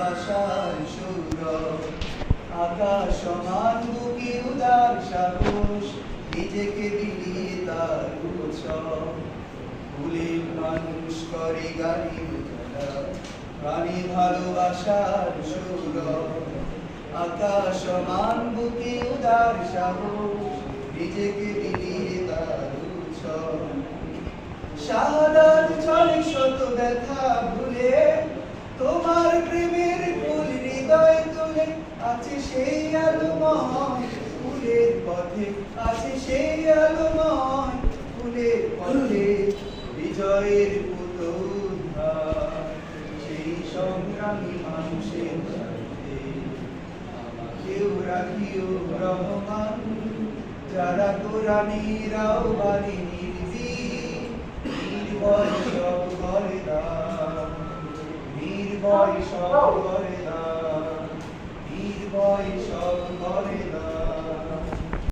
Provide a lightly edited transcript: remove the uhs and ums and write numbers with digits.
ভালোবাসার সৌরভ, আকাশ সমান বুকে উদার সাহস, নিজেকে বিলিয়ে তার উৎসব। ফুলের মানুষ করে গাড়ি উজালা, প্রাণী ভালোবাসার সৌরভ, আকাশ সমান বুকে উদার সাহস, নিজেকে বিলিয়ে তার উৎসব। শাহাদাত চলে শত ব্যথা ভুলে, তোমার প্রেমের ফুল হৃদয় তুলে, আছে সেই আলোময় ফুলের পথে, আছে সেই আলোময় ফুলের পথে, বিজয়ের পুতুল ভাই, সেই সংগ্রামী মানুষের সাথে আমাকেও রাখিও রহমান, যারা কোরআনের আহ্বানে নির্ভীক, নির্ভয় সব করে দান, নির্ভয় সব করে দান, নির্ভয় সব করে দান।